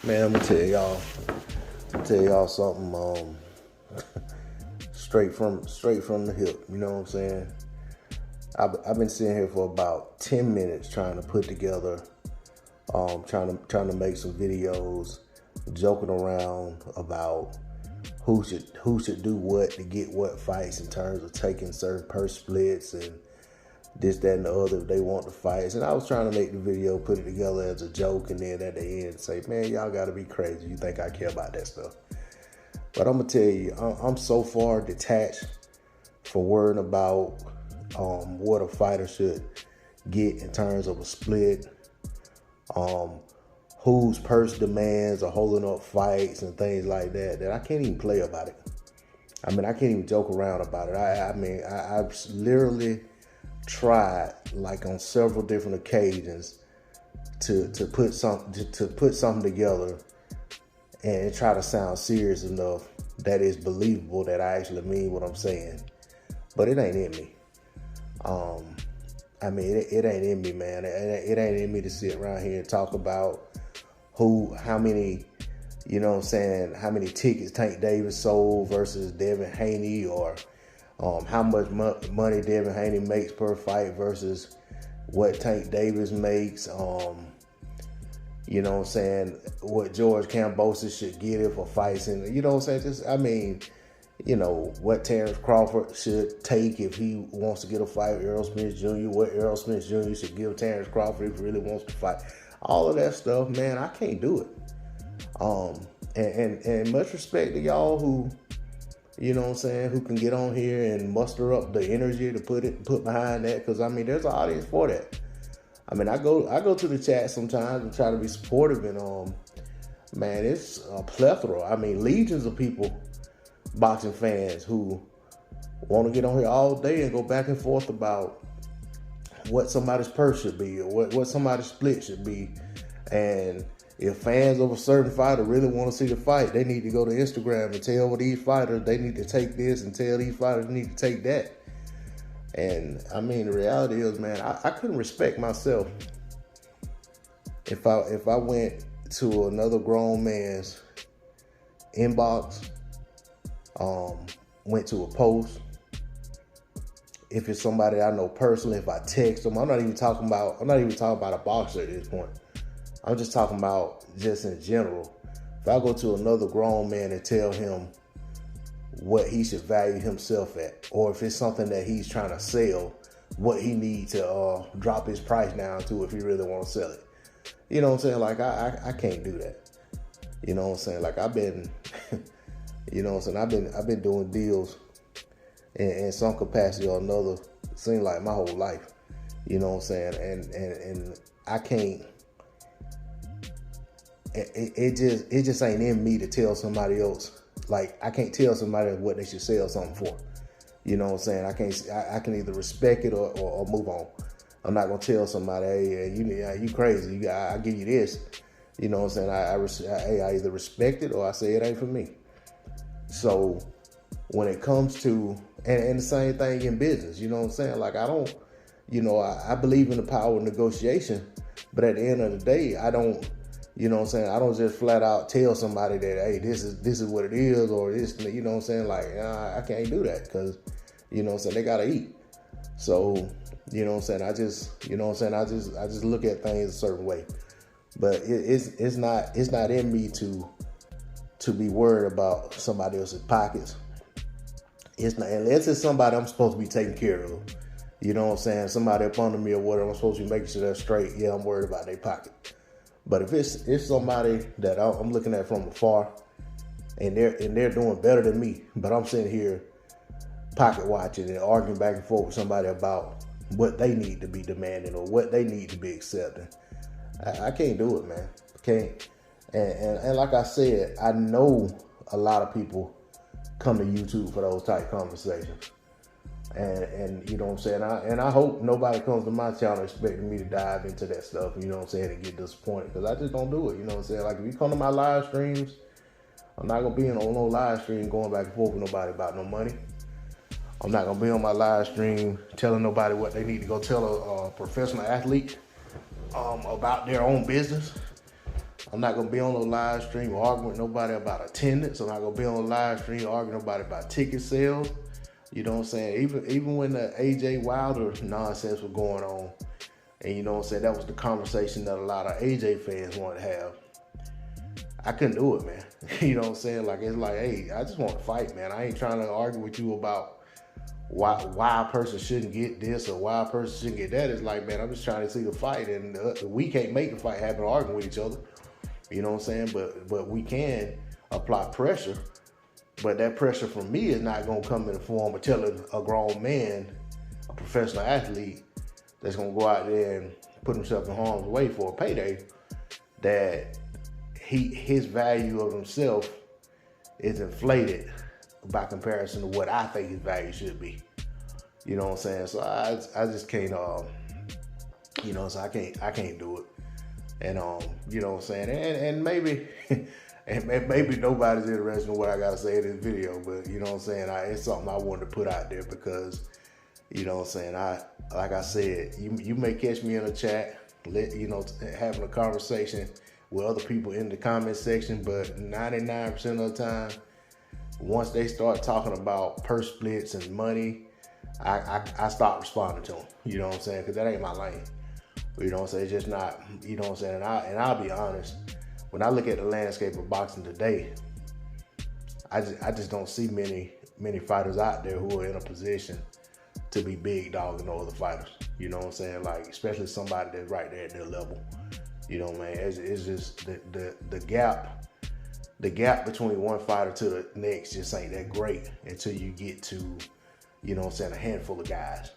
Man, I'm gonna tell y'all something. Straight from the hip. You know what I'm saying? I've been sitting here for about 10 minutes trying to put together, trying to make some videos, joking around about who should do what to get what fights in terms of taking certain purse splits and this, that, and the other if they want the fights. And I was trying to make the video, put it together as a joke, and then at the end say, man, y'all gotta be crazy. You think I care about that stuff? But I'm gonna tell you, I'm so far detached from worrying about what a fighter should get in terms of a split, whose purse demands are holding up fights and things like that, that I can't even play about it. I mean, I can't even joke around about it. I've literally tried, like on several different occasions, to put something together and try to sound serious enough that it's believable that I actually mean what I'm saying. But it ain't in me. It ain't in me, man. It ain't in me to sit around here and talk about how many, you know what I'm saying, how many tickets Tank Davis sold versus Devin Haney, or how much money Devin Haney makes per fight versus what Tank Davis makes. You know what I'm saying, what George Kambosos should get if a fight's in, you know what I'm saying? What Terrence Crawford should take if he wants to get a fight with Errol Spence Jr., what Errol Spence Jr. should give Terrence Crawford if he really wants to fight. All of that stuff, man, I can't do it. And much respect to y'all who, you know what I'm saying, who can get on here and muster up the energy to put behind that, because I mean, there's an audience for that. I mean, I go to the chat sometimes and try to be supportive, and man, it's a plethora. I mean, legions of people, boxing fans, who want to get on here all day and go back and forth about what somebody's purse should be, or what somebody's split should be. And if fans of a certain fighter really want to see the fight, they need to go to Instagram and tell these fighters they need to take this, and tell these fighters they need to take that. And I mean, the reality is, man, I couldn't respect myself if I went to another grown man's inbox, went to a post. If it's somebody I know personally, if I text them, I'm not even talking about a boxer at this point. I'm just talking about just in general. If I go to another grown man and tell him what he should value himself at, or if it's something that he's trying to sell, what he needs to drop his price down to if he really want to sell it. You know what I'm saying? Like, I can't do that. You know what I'm saying? Like, I've been, you know what I'm saying? I've been doing deals in some capacity or another, it seems like my whole life. You know what I'm saying? And I can't, it just ain't in me to tell somebody else. Like, I can't tell somebody what they should sell something for. You know what I'm saying? I can either respect it or move on. I'm not gonna tell somebody, hey, you crazy. I give you this. You know what I'm saying? I either respect it or I say it ain't for me. So when it comes to, and the same thing in business, you know what I'm saying? Like, I don't, I believe in the power of negotiation, but at the end of the day, I don't, you know what I'm saying, I don't just flat out tell somebody that, hey, this is what it is, or this, you know what I'm saying? Like, I can't do that, because, you know what I'm saying, they gotta eat. So, you know what I'm saying, I just look at things a certain way. But it's not in me to be worried about somebody else's pockets. It's not, unless it's somebody I'm supposed to be taking care of. You know what I'm saying? Somebody up under me or whatever, I'm supposed to be making sure they're straight. Yeah, I'm worried about their pocket. But if it's somebody that I'm looking at from afar, and they're doing better than me, but I'm sitting here pocket watching and arguing back and forth with somebody about what they need to be demanding or what they need to be accepting, I can't do it, man. I can't. And like I said, I know a lot of people come to YouTube for those type conversations. And you know what I'm saying? I hope nobody comes to my channel expecting me to dive into that stuff, you know what I'm saying, and get disappointed, because I just don't do it, you know what I'm saying? Like, if you come to my live streams, I'm not going to be on no live stream going back and forth with nobody about no money. I'm not going to be on my live stream telling nobody what they need to go tell a professional athlete about their own business. I'm not gonna be on a live stream arguing with nobody about attendance. I'm not gonna be on a live stream arguing with nobody about ticket sales. You know what I'm saying? Even when the AJ Wilder nonsense was going on, and you know what I'm saying, that was the conversation that a lot of AJ fans wanted to have. I couldn't do it, man. You know what I'm saying? Like, it's like, hey, I just want to fight, man. I ain't trying to argue with you about why a person shouldn't get this or why a person shouldn't get that. It's like, man, I'm just trying to see the fight, and we can't make the fight happen arguing with each other. You know what I'm saying? But we can apply pressure. But that pressure from me is not going to come in the form of telling a grown man, a professional athlete, that's going to go out there and put himself in harm's way for a payday, that his value of himself is inflated by comparison to what I think his value should be. You know what I'm saying? So I just can't, you know, so I can't do it. And you know what I'm saying? And maybe and maybe nobody's interested in what I gotta say in this video, but you know what I'm saying? It's something I wanted to put out there because, you know what I'm saying, like I said, you may catch me in a chat, having a conversation with other people in the comment section, but 99% of the time, once they start talking about purse splits and money, I stop responding to them. You know what I'm saying? Because that ain't my lane. You know what I'm saying? It's just not, you know what I'm saying? And I'll be honest, when I look at the landscape of boxing today, I just don't see many fighters out there who are in a position to be big dogging no other fighters. You know what I'm saying? Like, especially somebody that's right there at their level. You know, man, it's just the gap between one fighter to the next just ain't that great until you get to, you know what I'm saying, a handful of guys.